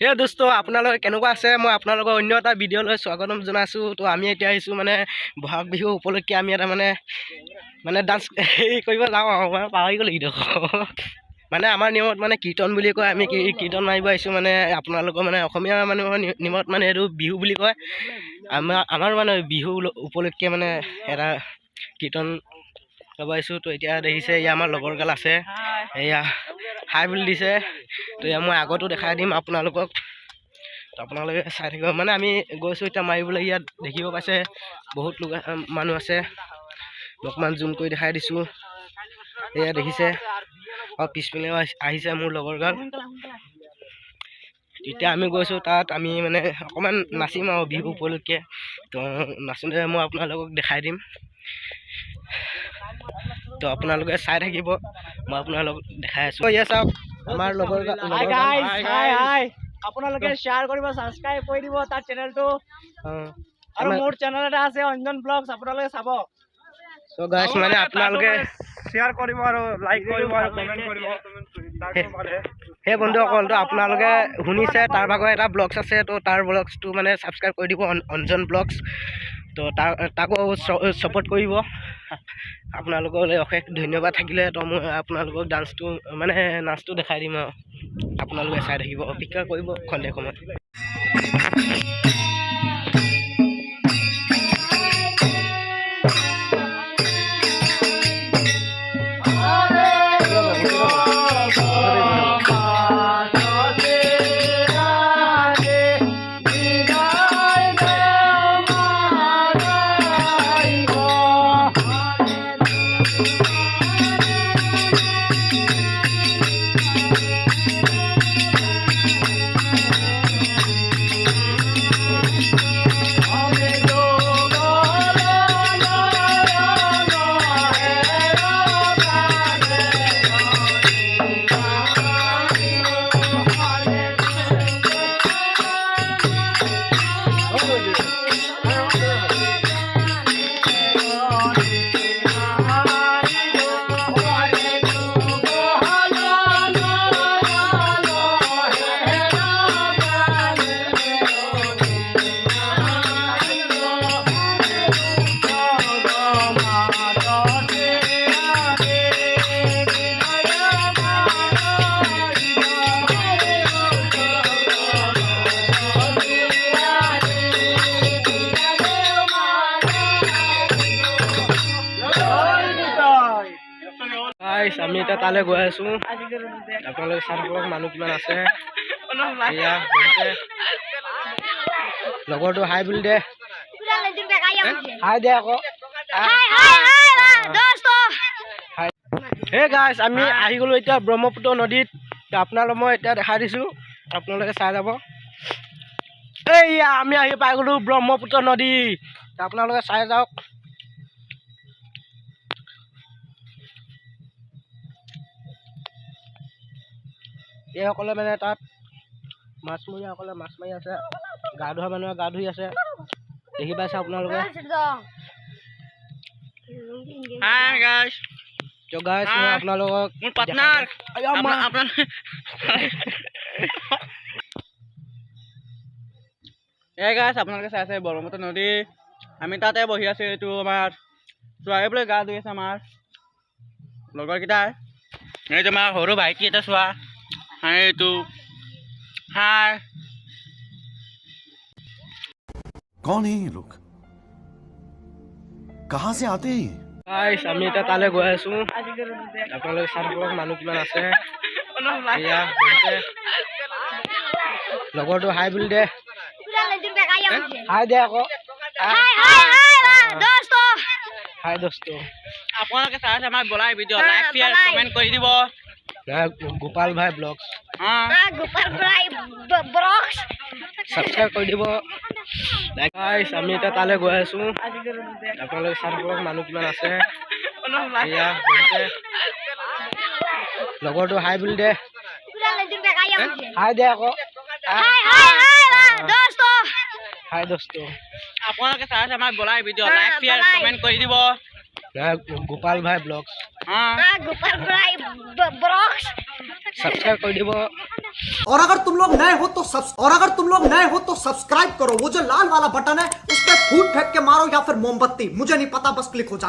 হে দোস্ত আপোনালোকে কেনেকুৱা আছে মই আপোনালোকৰ অন্য এটা ভিডিঅ'লৈ স্বাগতম জনাইছোঁ। তো আমি এতিয়া আহিছোঁ মানে বহাগ বিহু উপলক্ষে আমি এটা মানে ডান্স কৰিব যাওঁ আৰু মানে পাহৰি গ'লো কি মানে আমাৰ নিয়মত মানে কীৰ্তন বুলি কয়। আমি কীৰ্তন মাৰিব আহিছোঁ মানে আপোনালোকৰ মানে অসমীয়া মানুহৰ নিয়মত মানে এইটো বিহু বুলি কয়। আমাৰ মানে বিহু উপলক্ষে মানে এটা কীৰ্তন গাব আহিছোঁ। তো এতিয়া দেখিছে এয়া আমাৰ লগৰগাল আছে, এয়া হাই বুলি দিছে। তো এয়া মই আগতো দেখাই দিম আপোনালোকক, তো আপোনালোকে চাই থাকিব। মানে আমি গৈছোঁ এতিয়া মাৰিবলৈ, ইয়াত দেখিব পাইছে বহুত লোক মানুহ আছে। অকণমান জুম কৰি দেখাই দিছোঁ, এয়া দেখিছে। আৰু পিছপিনেও আহিছে মোৰ লগৰগাল। এতিয়া আমি গৈছোঁ তাত, আমি মানে অকণমান নাচিম আৰু বিহু উপলক্ষে। তো নাচোঁতে মই আপোনালোকক দেখাই দিম, তো আপোনালোকে চাই থাকিব। মই আপোনালোকক দেখাই আছোঁ। এয়া চাওক আমাৰ লগৰ আপোনালোকে শ্বেয়াৰ কৰিব, ছাবস্ক্ৰাইব কৰি দিব তাৰ চেনেলটো। আৰু মোৰ চেনেল এটা আছে অঞ্জন ব্লগছ, আপোনালোকে চাব। সো গাইস মানে আপোনালোকে শ্বেয়াৰ কৰিব আৰু লাইক কৰিব আৰু কমেণ্ট কৰিব। সেই বন্ধুসকল, তো আপোনালোকে শুনিছে তাৰ ভাগৰ এটা ব্লগছ আছে, তো তাৰ ব্লগছটো মানে ছাবস্ক্ৰাইব কৰি দিব, অঞ্জন ব্লগছ। তো তাকো ছাপোৰ্ট কৰিব। আপোনালোকলৈ অশেষ ধন্যবাদ থাকিলে। তো মই আপোনালোকক ডান্সটো মানে নাচটো দেখাই দিম আৰু আপোনালোকে চাই থাকিব, অপেক্ষা কৰিব খন্তেক সময়। আমি এতিয়া তালৈ গৈ আছোঁ, আপোনালোকে চাই থাকক মানুহ কিমান আছে। এয়া লগৰটো হাই বুলি দে, হাই দে আকৌ। হে গাইছ, আমি আহি গ'লোঁ এতিয়া ব্ৰহ্মপুত্ৰ নদীত। আপোনালোক মই এতিয়া দেখাই দিছোঁ, আপোনালোকে চাই যাব। এইয়া আমি আহি পাই গ'লোঁ ব্ৰহ্মপুত্ৰ নদী, আপোনালোকে চাই যাওক। এইসকলে মানে তাত মাছমৰীয়াসকলে মাছ মাৰি আছে, গা ধোৱা মানুহে গা ধুই আছে, দেখি পাইছে আপোনালোকে। আপোনালোকক আপোনালোকে চাই আছে ব্ৰহ্মপুত্ৰ নদী, আমি তাতে বহি আছোঁ। এইটো আমাৰ চোৱাই বোলে গা ধুই আছে আমাৰ লগৰকেইটাই। এইটো আমাৰ সৰু ভাইটি এটা চোৱা, এইটো হাই। कौन है ये लोग? कहाँ से आते हैं? গাইছ আমি এতিয়া তালৈ গৈ আছোঁ, আপোনালোকে চাই থাকক মানুহ কিমান আছে। এয়া লগৰটো হাই বুলি দে, হাই দে আকৌ। হাই দোস্ত, আপোনালোকে চাই আছে আমাৰ বলাই ভিডিঅ', লাইক শ্বেয়াৰ কমেণ্ট কৰি দিব। গোপাল ভাই ব্লগছ ছাবস্ক্ৰাইব কৰি দিব। গাইছ আমি এতিয়া তালৈ গৈ আছোঁ, আপোনালোকে চাই থাকক মানুহ কিমান আছে। এয়া লগৰটো হাই বুলি দে, হাই দে আকৌ। হাই দোস্ত, আপোনালোকে চাই আছে আমাৰ বলাই ভিডিঅ', লাইক শ্বেয়াৰ কমেণ্ট কৰি দিব। গোপাল ভাই ব্লগছ हाँ सब्सक्राइब कर दीबो। और अगर तुम लोग नए हो तो सब्सक्राइब करो, वो जो लाल वाला बटन है उस पर फूट फेंक के मारो या फिर मोमबत्ती, मुझे नहीं पता, बस क्लिक हो जाए।